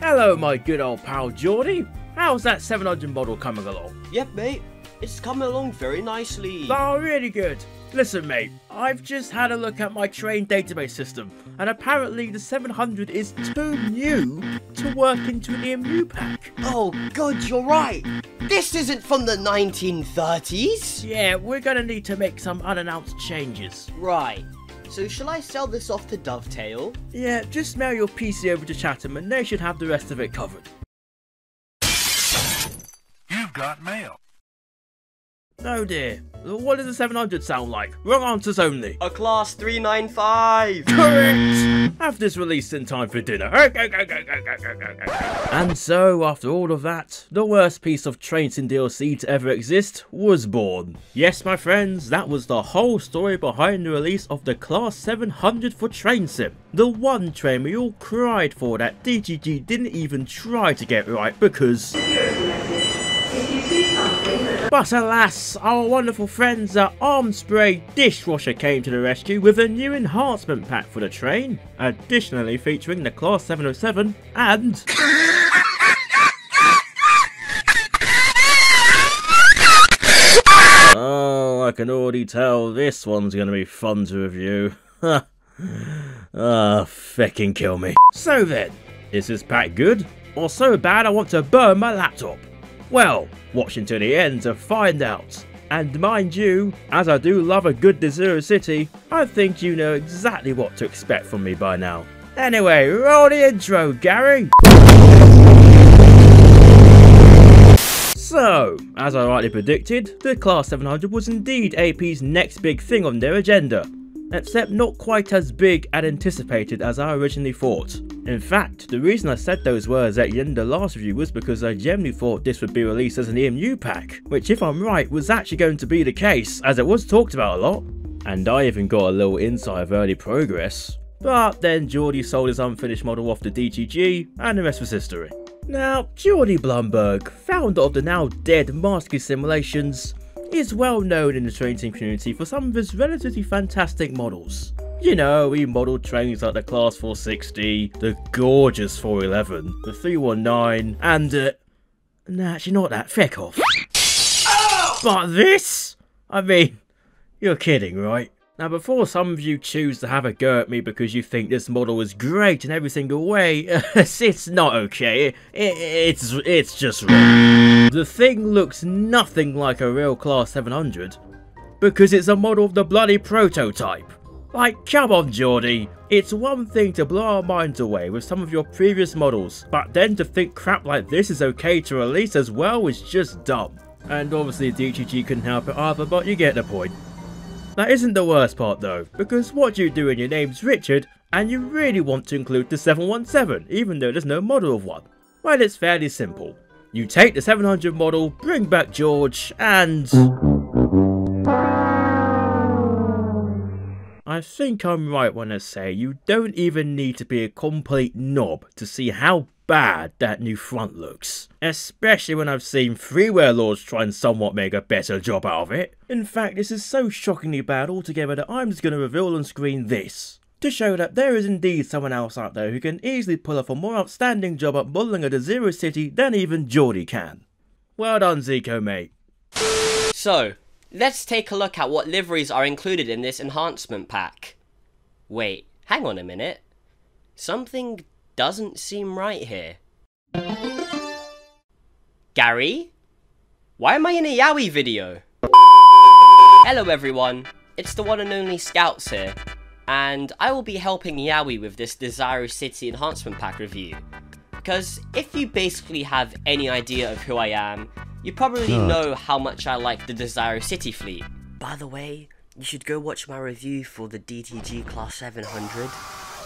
Hello, my good old pal Geordie. How's that 700 model coming along? Yep, mate. It's coming along very nicely. Oh, really good. Listen, mate, I've just had a look at my train database system, and apparently the 700 is too new to work into the EMU pack. Oh, God, you're right. This isn't from the 1930s. Yeah, we're gonna need to make some unannounced changes. Right. So shall I sell this off to Dovetail? Yeah, just mail your PC over to Chatham and they should have the rest of it covered. You've got mail. Oh dear, what does the 700 sound like? Wrong answers only. A Class 395. Correct! Have this released in time for dinner. And so, after all of that, the worst piece of train sim DLC to ever exist was born. Yes, my friends, that was the whole story behind the release of the Class 700 for Train Sim. The one train we all cried for that DGG didn't even try to get right because... But alas, our wonderful friends at Arm Spray Dishwasher came to the rescue with a new enhancement pack for the train, additionally featuring the Class 707 and... Oh, I can already tell this one's gonna be fun to review. Ah, feckin' kill me. So then, is this pack good? Or so bad I want to burn my laptop? Well, watch until the end to find out. And mind you, as I do love a good Desiro City, I think you know exactly what to expect from me by now. Anyway, roll the intro, Gary! So, as I rightly predicted, the Class 700 was indeed AP's next big thing on their agenda. Except not quite as big and anticipated as I originally thought. In fact, the reason I said those words at the end of the last review was because I genuinely thought this would be released as an EMU pack, which if I'm right was actually going to be the case, as it was talked about a lot. And I even got a little insight of early progress. But then Geordie sold his unfinished model off to DGG, and the rest was history. Now, Geordie Blumberg, founder of the now dead Mastery Simulations, is well known in the train sim community for some of his relatively fantastic models. You know, he modelled trains like the Class 460, the gorgeous 411, the 319, and nah, actually not that, feck off. Oh! But this? I mean, you're kidding, right? Now before some of you choose to have a go at me because you think this model is great in every single way, it's not okay, it's just wrong. The thing looks nothing like a real Class 700, because it's a model of the bloody prototype. Like, come on Geordie, it's one thing to blow our minds away with some of your previous models, but then to think crap like this is okay to release as well is just dumb. And obviously DGG couldn't help it either, but you get the point. That isn't the worst part though, because what you do when your name's Richard, and you really want to include the 717, even though there's no model of one. Well, it's fairly simple. You take the 700 model, bring back George, and... I think I'm right when I say you don't even need to be a complete knob to see how bad that new front looks. Especially when I've seen freeware lords try and somewhat make a better job out of it. In fact, this is so shockingly bad altogether that I'm just going to reveal on screen this, to show that there is indeed someone else out there who can easily pull off a more outstanding job at modelling a Desiro City than even Geordie can. Well done, Zico, mate. So, let's take a look at what liveries are included in this enhancement pack. Wait, hang on a minute. Something doesn't seem right here. Gary? Why am I in a Yowie video? Hello everyone, it's the one and only ScoutZz here, and I will be helping Yowie with this Desiro City enhancement pack review. Because if you basically have any idea of who I am, you probably know how much I like the Desiro City fleet. By the way, you should go watch my review for the DTG Class 700.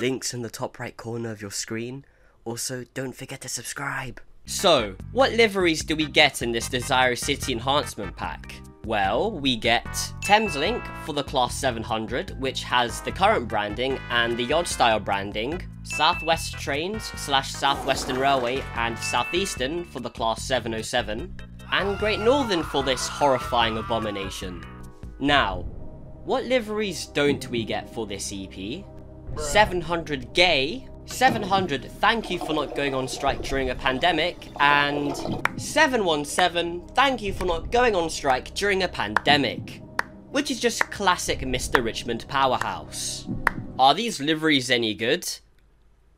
Links in the top right corner of your screen. Also, don't forget to subscribe. So, what liveries do we get in this Desiro City enhancement pack? Well, we get Thameslink for the Class 700, which has the current branding and the odd style branding, Southwest Trains / Southwestern Railway and Southeastern for the Class 707, and Great Northern for this horrifying abomination. Now, what liveries don't we get for this EP? 700 Gay, 700, thank you for not going on strike during a pandemic. And 717, thank you for not going on strike during a pandemic. Which is just classic Mr. Richmond powerhouse. Are these liveries any good?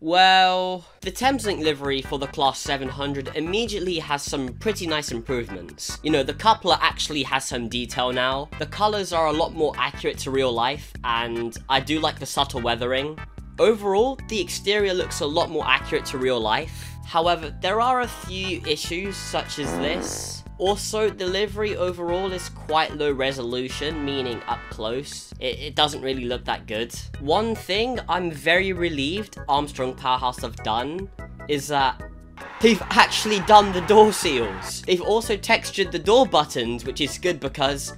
Well, the Thameslink livery for the Class 700 immediately has some pretty nice improvements. You know, the coupler actually has some detail now, the colours are a lot more accurate to real life, and I do like the subtle weathering. Overall, the exterior looks a lot more accurate to real life. However, there are a few issues such as this. Also, the livery overall is quite low resolution, meaning up close. It doesn't really look that good. One thing I'm very relieved Armstrong Powerhouse have done is that they've actually done the door seals. They've also textured the door buttons, which is good because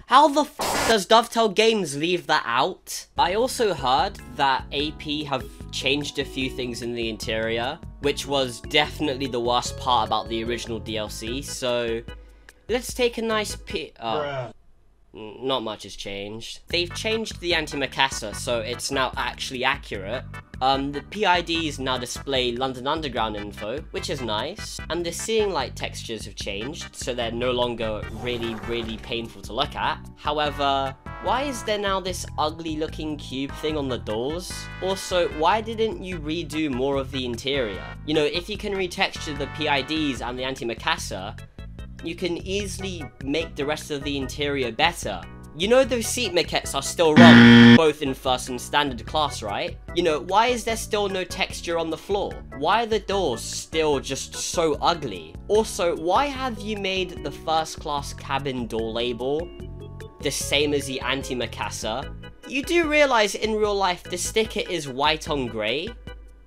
how the f does Dovetail Games leave that out? I also heard that AP have changed a few things in the interior, which was definitely the worst part about the original DLC, so let's take a nice not much has changed. They've changed the antimacassar, so it's now actually accurate. The PIDs now display London Underground info, which is nice. And the seeing light textures have changed, so they're no longer really painful to look at. However, why is there now this ugly looking cube thing on the doors? Also, why didn't you redo more of the interior? You know, if you can retexture the PIDs and the antimacassar, you can easily make the rest of the interior better. You know those seat maquettes are still wrong, both in first and standard class, right? You know, why is there still no texture on the floor? Why are the doors still just so ugly? Also, why have you made the first class cabin door label the same as the antimacassar? You do realize in real life the sticker is white on grey?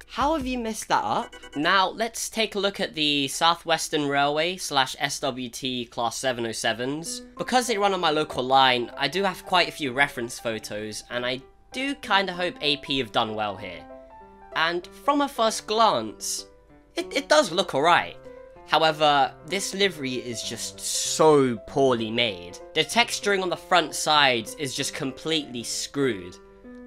How have you messed that up? Now, let's take a look at the Southwestern Railway / SWT Class 707s. Because they run on my local line, I do have quite a few reference photos, and I do kinda hope AP have done well here. And from a first glance, it does look alright. However, this livery is just so poorly made. The texturing on the front sides is just completely screwed.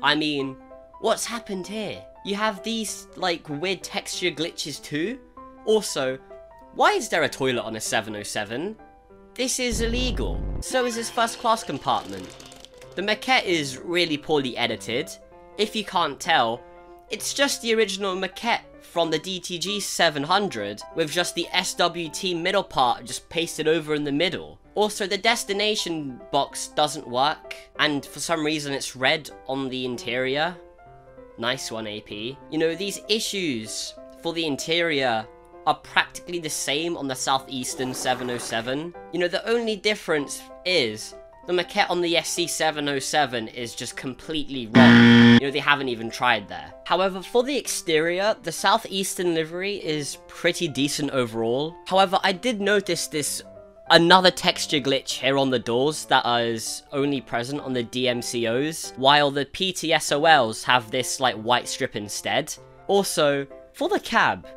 I mean, what's happened here? You have these, like, weird texture glitches too? Also, why is there a toilet on a 707? This is illegal. So is this first class compartment. The maquette is really poorly edited. If you can't tell, it's just the original maquette from the DTG 700 with just the SWT middle part just pasted over in the middle. Also, the destination box doesn't work, and for some reason it's red on the interior. Nice one, AP. You know, these issues for the interior are practically the same on the Southeastern 707. You know, the only difference is the maquette on the SC 707 is just completely wrong. You know, they haven't even tried there. However, for the exterior, the Southeastern livery is pretty decent overall. However, I did notice another texture glitch here on the doors that is only present on the DMCOs, while the PTSOLs have this like white strip instead. Also, for the cab,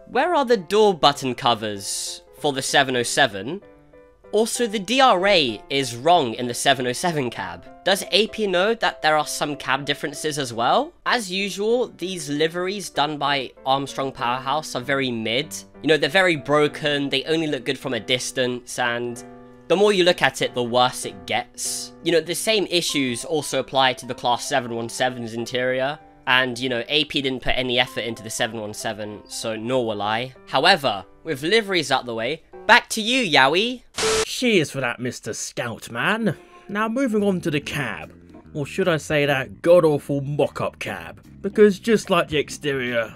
where are the door button covers for the 707? Also, the DRA is wrong in the 707 cab. Does AP know that there are some cab differences as well? As usual, these liveries done by Armstrong Powerhouse are very mid. You know, they're very broken, they only look good from a distance, and the more you look at it, the worse it gets. You know, the same issues also apply to the Class 717's interior. And, you know, AP didn't put any effort into the 717, so nor will I. However, with liveries out the way, back to you, Yowie. Cheers for that, Mr. Scout Man. Now moving on to the cab. Or should I say that god-awful mock-up cab. Because just like the exterior,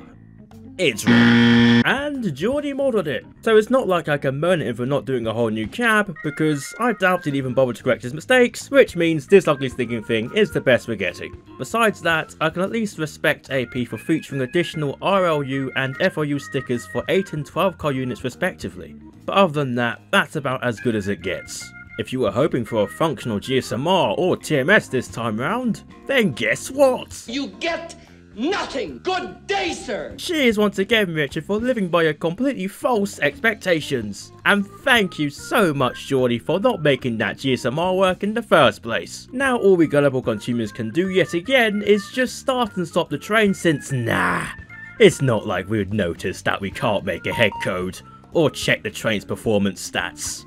it's wrong. And Geordie modelled it. So it's not like I can moan at him for not doing a whole new cab, because I doubt he'd even bother to correct his mistakes, which means this ugly stinking thing is the best we're getting. Besides that, I can at least respect AP for featuring additional RLU and FRU stickers for 8 and 12 car units respectively. But other than that, that's about as good as it gets. If you were hoping for a functional GSMR or TMS this time round, then guess what? You get nothing! Good day, sir! Cheers once again, Richard, for living by your completely false expectations. And thank you so much, Geordie, for not making that GSMR work in the first place. Now all we gullible consumers can do yet again is just start and stop the train since, nah, It's not like we would notice that we can't make a head code, or check the train's performance stats.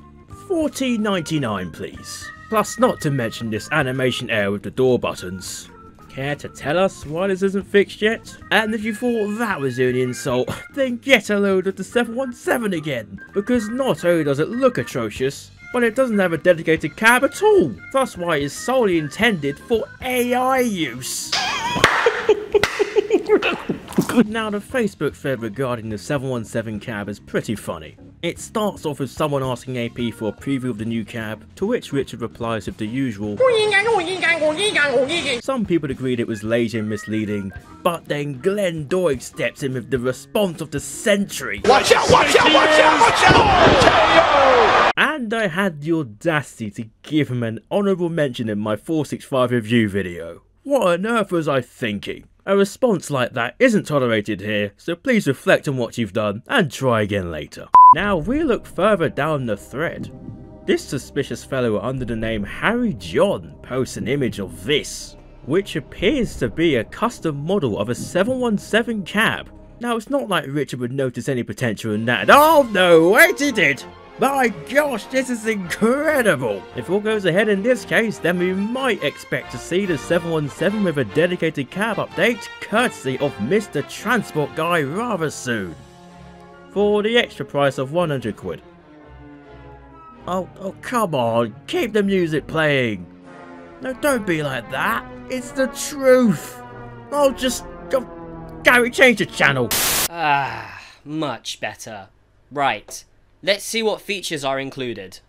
$14.99 please. Plus not to mention this animation error with the door buttons. Care to tell us why this isn't fixed yet? And if you thought that was the only insult, then get a load of the 717 again, because not only does it look atrocious, but it doesn't have a dedicated cab at all, thus why it is solely intended for AI use. Now the Facebook thread regarding the 717 cab is pretty funny. It starts off with someone asking AP for a preview of the new cab, to which Richard replies with the usual. Some people agreed it was lazy and misleading, but then Glenn Doig steps in with the response of the century. Watch out, watch out, watch out, watch out! And I had the audacity to give him an honourable mention in my 465 review video. What on earth was I thinking? A response like that isn't tolerated here, so please reflect on what you've done and try again later. Now we look further down the thread. This suspicious fellow under the name Harry John posts an image of this, which appears to be a custom model of a 717 cab. Now it's not like Richard would notice any potential in that. Oh no, wait, he did! My gosh, this is incredible! If all goes ahead in this case, then we might expect to see the 717 with a dedicated cab update, courtesy of Mr. Transport Guy rather soon. For the extra price of 100 quid. Oh come on, keep the music playing. No, don't be like that, it's the truth. Oh, just, Gary, change the channel. Ah, much better. Right. Let's see what features are included.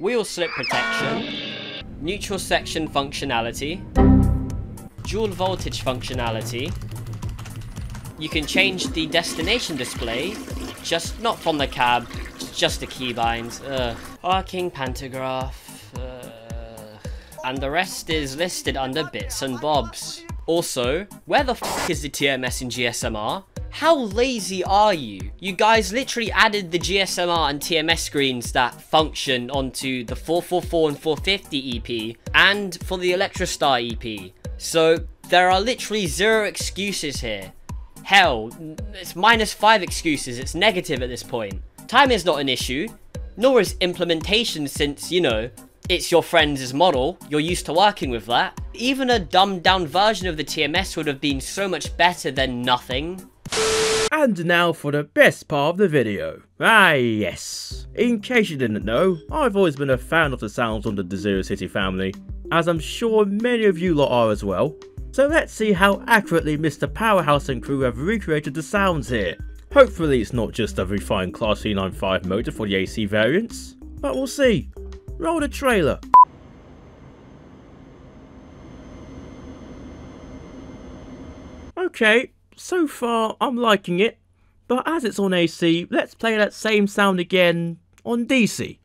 Wheel slip protection, neutral section functionality, dual voltage functionality. You can change the destination display, just not from the cab, just the keybind. Parking pantograph, and the rest is listed under bits and bobs. Also, where the f is the TMS in GSMR? How lazy are you? You guys literally added the GSMR and TMS screens that function onto the 444 and 450 EP and for the Electrostar EP. So there are literally zero excuses here. Hell, it's -5 excuses, it's negative at this point. Time is not an issue, nor is implementation since, you know, it's your friend's model, you're used to working with that. Even a dumbed down version of the TMS would have been so much better than nothing. And now for the best part of the video. Ah yes, in case you didn't know, I've always been a fan of the sounds on the Desiro City family, as I'm sure many of you lot are as well. So let's see how accurately Mr. Powerhouse and crew have recreated the sounds here. Hopefully it's not just a refined Class 395 motor for the AC variants, but we'll see. Roll the trailer. Okay. So far, I'm liking it, but as it's on AC, let's play that same sound again on DC.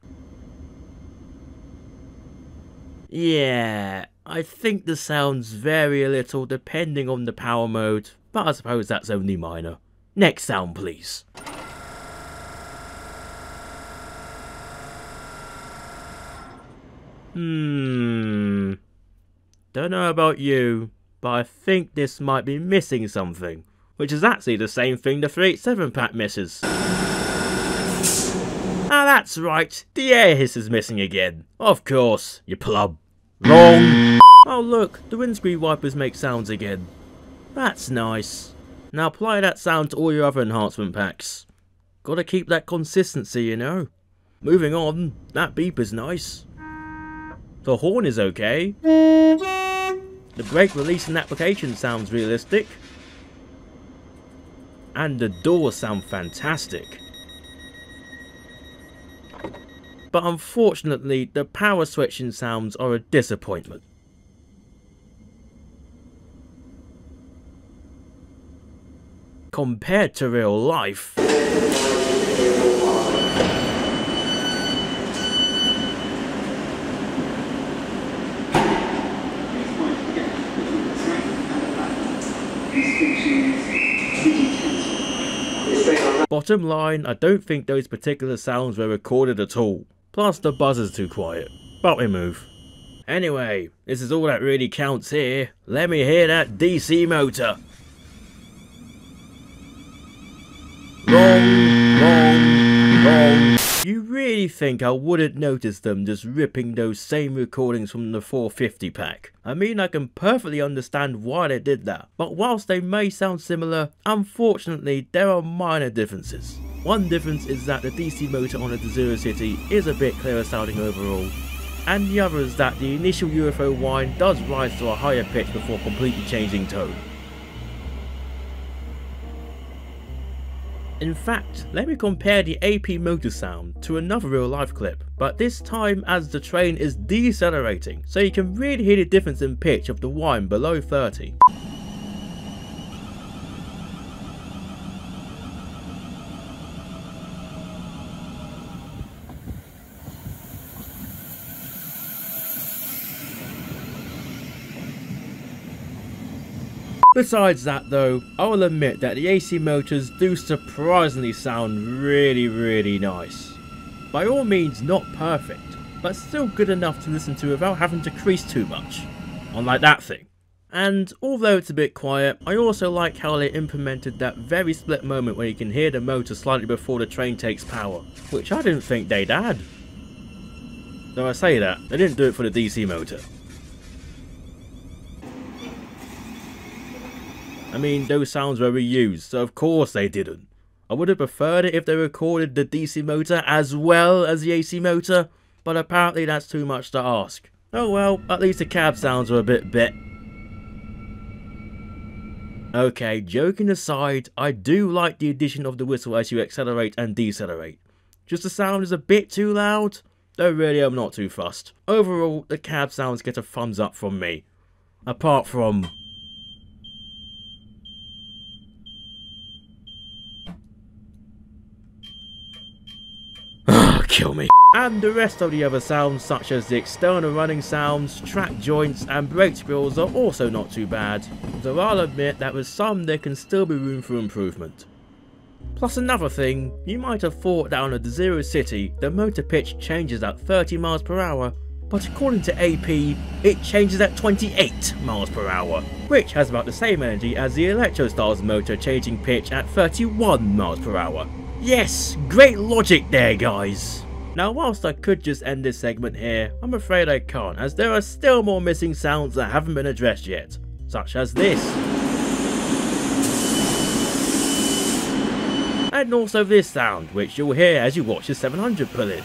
Yeah, I think the sounds vary a little depending on the power mode, but I suppose that's only minor. Next sound, please. Don't know about you, but I think this might be missing something, which is actually the same thing the 387 pack misses. Ah, that's right, the air hiss is missing again. Of course, you pleb. Wrong. Oh look, the windscreen wipers make sounds again. That's nice. Now apply that sound to all your other enhancement packs. Gotta keep that consistency, you know. Moving on, that beep is nice. The horn is okay. The brake release and application sounds realistic. And the doors sound fantastic. But unfortunately, the power switching sounds are a disappointment. Compared to real life. Bottom line, I don't think those particular sounds were recorded at all. Plus the buzzer's too quiet. But we move. Anyway, this is all that really counts here. Let me hear that DC motor. Wrong. You really think I wouldn't notice them just ripping those same recordings from the 450 pack? I mean, I can perfectly understand why they did that, but whilst they may sound similar, unfortunately there are minor differences. One difference is that the DC motor on the Desiro City is a bit clearer sounding overall, and the other is that the initial UFO whine does rise to a higher pitch before completely changing tone. In fact, let me compare the AP motor sound to another real life clip, but this time as the train is decelerating, so you can really hear the difference in pitch of the whine below 30. Besides that though, I will admit that the AC motors do surprisingly sound really nice. By all means not perfect, but still good enough to listen to without having to crease too much. Unlike that thing. And although it's a bit quiet, I also like how they implemented that very split moment where you can hear the motor slightly before the train takes power, which I didn't think they'd add. Though I say that, they didn't do it for the DC motor. I mean, those sounds were reused, so of course they didn't. I would have preferred it if they recorded the DC motor as well as the AC motor, but apparently that's too much to ask. Oh well, at least the cab sounds are a bit better. Okay, joking aside, I do like the addition of the whistle as you accelerate and decelerate. Just the sound is a bit too loud, though really I'm not too fussed. Overall, the cab sounds get a thumbs up from me. Apart from... kill me. And the rest of the other sounds, such as the external running sounds, track joints and brake squeals, are also not too bad, though I'll admit that with some there can still be room for improvement. Plus another thing, you might have thought that on the Desiro City the motor pitch changes at 30 miles per hour, but according to AP it changes at 28 miles per hour, which has about the same energy as the Electro Styles motor changing pitch at 31 miles per hour. Yes, great logic there guys. Now whilst I could just end this segment here, I'm afraid I can't, as there are still more missing sounds that haven't been addressed yet, such as this. And also this sound, which you'll hear as you watch the 700 pull in.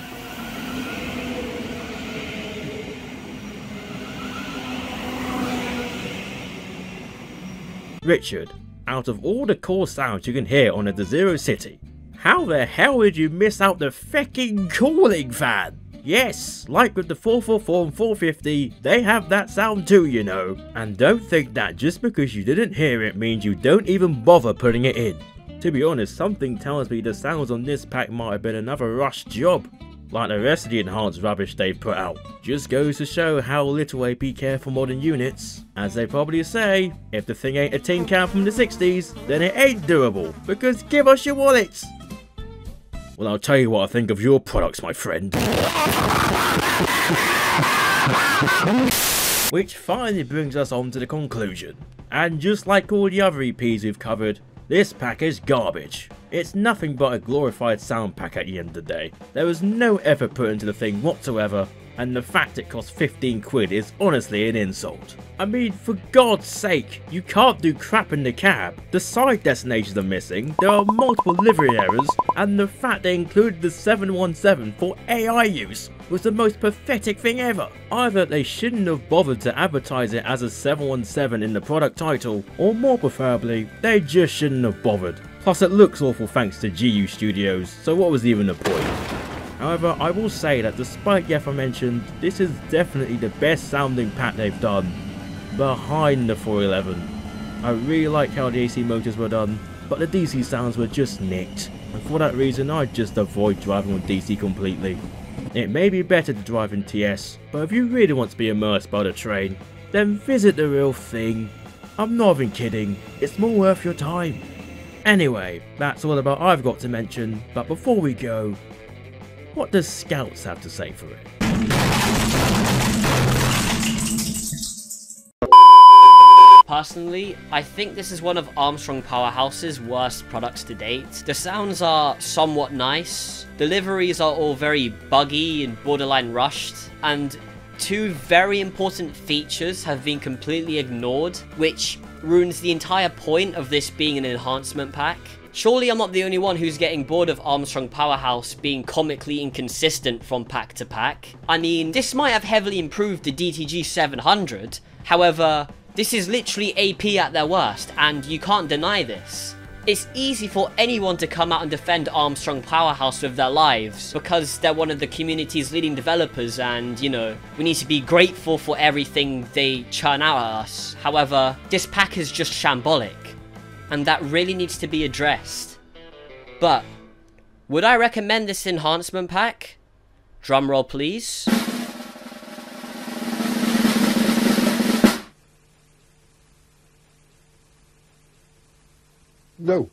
Richard, out of all the cool sounds you can hear on the Desiro City, how the hell did you miss out the fecking cooling fan? Yes, like with the 444 and 450, they have that sound too, you know. And don't think that just because you didn't hear it means you don't even bother putting it in. To be honest, something tells me the sounds on this pack might have been another rushed job, like the rest of the enhanced rubbish they've put out. Just goes to show how little AP care for modern units. As they probably say, if the thing ain't a tin can from the 60s, then it ain't durable, because give us your wallets! Well, I'll tell you what I think of your products, my friend. Which finally brings us on to the conclusion. And just like all the other EPs we've covered, this pack is garbage. It's nothing but a glorified sound pack at the end of the day. There was no effort put into the thing whatsoever, and the fact it costs 15 quid is honestly an insult. I mean, for God's sake, you can't do crap in the cab. The side destinations are missing, there are multiple livery errors, and the fact they included the 717 for AI use was the most pathetic thing ever. Either they shouldn't have bothered to advertise it as a 717 in the product title, or more preferably, they just shouldn't have bothered. Plus it looks awful thanks to GU Studios, so what was even the point? However, I will say that despite the aforementioned, this is definitely the best sounding pack they've done, behind the 411. I really like how the AC motors were done, but the DC sounds were just nicked, and for that reason I'd just avoid driving on DC completely. It may be better to drive in TS, but if you really want to be immersed by the train, then visit the real thing. I'm not even kidding, it's more worth your time. Anyway, that's all about I've got to mention, but before we go, what does ScoutZz have to say for it? Personally, I think this is one of Armstrong Powerhouse's worst products to date. The sounds are somewhat nice, the liveries are all very buggy and borderline rushed, and two very important features have been completely ignored, which ruins the entire point of this being an enhancement pack. Surely I'm not the only one who's getting bored of Armstrong Powerhouse being comically inconsistent from pack to pack. I mean, this might have heavily improved the DTG 700, however, this is literally AP at their worst, and you can't deny this. It's easy for anyone to come out and defend Armstrong Powerhouse with their lives, because they're one of the community's leading developers and, you know, we need to be grateful for everything they churn out at us. However, this pack is just shambolic, and that really needs to be addressed. But, would I recommend this enhancement pack? Drumroll please. No.